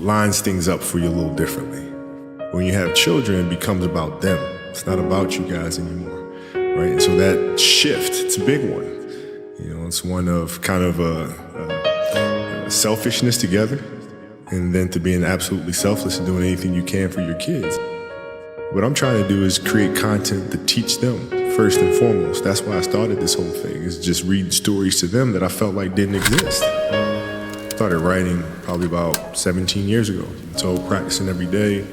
lines things up for you a little differently. When you have children, it becomes about them. It's not about you guys anymore, right? And so that shift, it's a big one. You know, it's one of kind of a selfishness together, and then to being absolutely selfless and doing anything you can for your kids. What I'm trying to do is create content to teach them first and foremost. That's why I started this whole thing, is just reading stories to them that I felt like didn't exist. I started writing probably about 17 years ago, so practicing every day.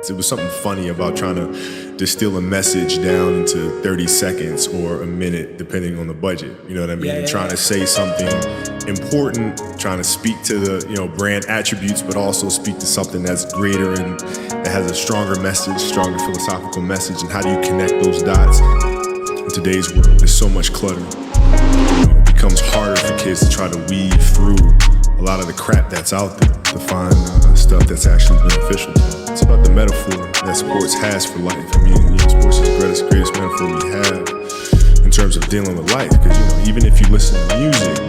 It was something funny about trying to distill a message down into 30 seconds or a minute, depending on the budget. You know what I mean? Yeah. Trying to say something important, trying to speak to the brand attributes, but also speak to something that's greater and that has a stronger message, stronger philosophical message. And how do you connect those dots? In today's world, there's so much clutter. It becomes harder for kids to try to weave through a lot of the crap that's out there to find stuff that's actually beneficial. It's about the metaphor that sports has for life. I mean, sports is the greatest metaphor we have in terms of dealing with life. Because even if you listen to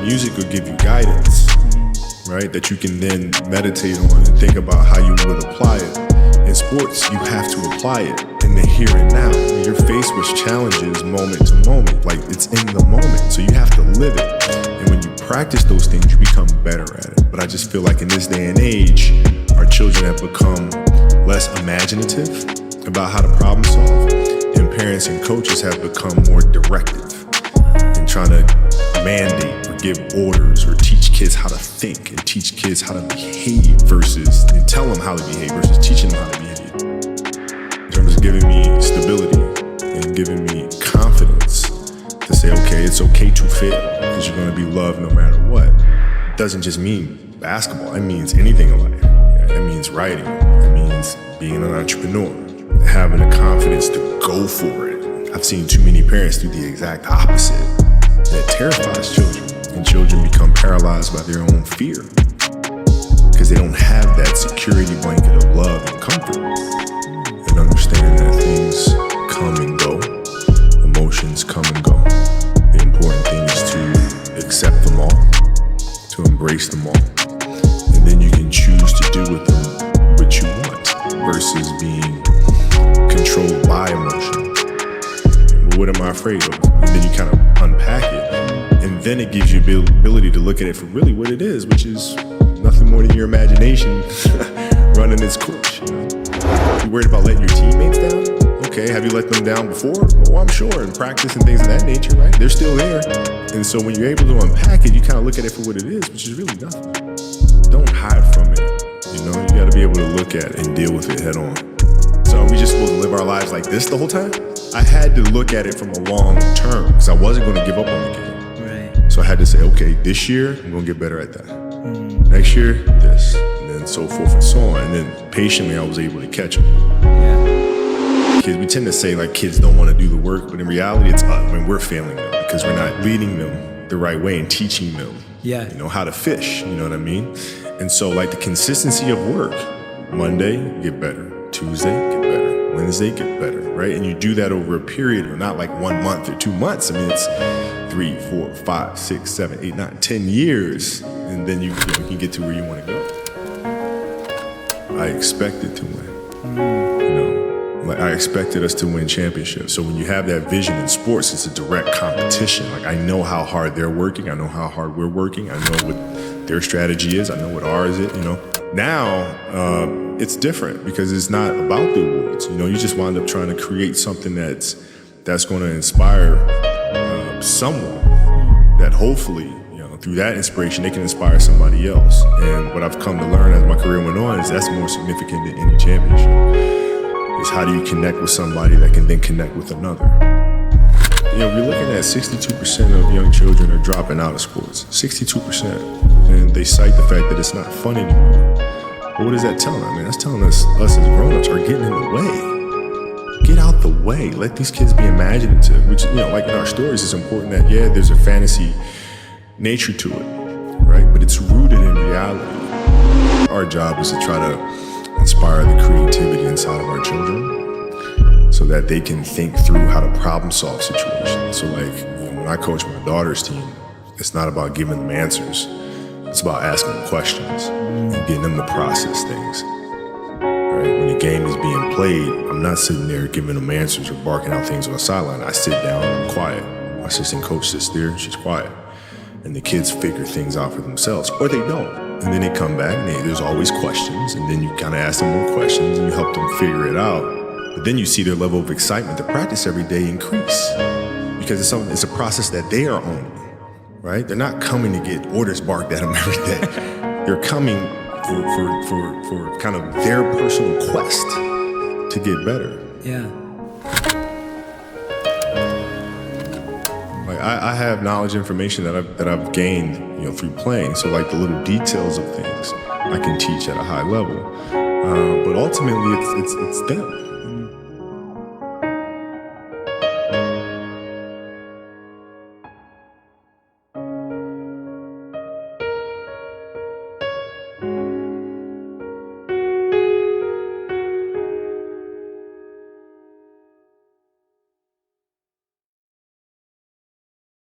music will give you guidance, right? That you can then meditate on and think about how you would apply it. In sports, you have to apply it in the here and now. You're faced with challenges moment to moment, like it's in the moment. So you have to live it. And when you practice those things, you become better at it. But I just feel like in this day and age, our children have become less imaginative about how to problem solve, and parents and coaches have become more directive in trying to mandate or give orders or teach kids how to think and teach kids how to behave and tell them how to behave versus teaching them how to behave. In terms of giving me stability and giving me confidence to say, okay, it's okay to fail because you're going to be loved no matter what. It doesn't just mean basketball. It means anything in life. It means writing. It means being an entrepreneur, having the confidence to go for it. I've seen too many parents do the exact opposite. That terrifies children, and children become paralyzed by their own fear because they don't have that security blanket of love and comfort, and understand that things come and go, emotions come and go. The important thing is to accept them all, to embrace them all, and then you can choose to do with them what you want versus being controlled by emotion. What am I afraid of? And then you kind of unpack it, and then it gives you the ability to look at it for really what it is, which is nothing more than your imagination running its course. You worried about letting your teammates down? Okay, have you let them down before? Oh, I'm sure, in practice and things of that nature, right? They're still there. And so when you're able to unpack it, you kind of look at it for what it is, which is really nothing. Don't hide from it. You gotta be able to look at it and deal with it head on. So are we just supposed to live our lives like this the whole time? I had to look at it from a long term because I wasn't going to give up on the game. Right. So I had to say, okay, this year I'm going to get better at that. Next year, this, and then so forth and so on. And then patiently I was able to catch them. Yeah. Kids, we tend to say like kids don't want to do the work, but in reality it's us when we're failing them because we're not leading them the right way and teaching them how to fish, you know what I mean? And so like the consistency of work, Monday, get better. Tuesday, get better. Wednesday, get better, right? And you do that over a period of not like 1 month or 2 months. I mean, it's 3, 4, 5, 6, 7, 8, 9, 10 years. And then you can get to where you want to go. I expected to win. Like I expected us to win championships. So when you have that vision in sports, it's a direct competition. Like I know how hard they're working. I know how hard we're working. I know what their strategy is. I know what ours is, Now, it's different because it's not about the awards. You just wind up trying to create something that's going to inspire someone that hopefully, through that inspiration, they can inspire somebody else. And what I've come to learn as my career went on is that's more significant than any championship. Is how do you connect with somebody that can then connect with another? We're looking at 62% of young children are dropping out of sports. 62%. And they cite the fact that it's not fun anymore. But what does that tell them? That's telling us as grown-ups are getting in the way. Get out the way. Let these kids be imaginative. Which, like in our stories, it's important that, there's a fantasy nature to it, right? But it's rooted in reality. Our job is to try to inspire the creativity inside of our children so that they can think through how to problem solve situations. So like when I coach my daughter's team, it's not about giving them answers. It's about asking them questions and getting them to process things. Right? When the game is being played, I'm not sitting there giving them answers or barking out things on the sideline. I sit down and I'm quiet. My assistant coach sits there and she's quiet. And the kids figure things out for themselves, or they don't. And then they come back and there's always questions, and then you kind of ask them more questions and you help them figure it out. But then you see their level of excitement to practice every day increase, because it's a process that they are owning, right? They're not coming to get orders barked at them every day. They're coming for kind of their personal quest to get better. Yeah. Like I have knowledge, information that I've gained, through playing. So like the little details of things I can teach at a high level, but ultimately it's them.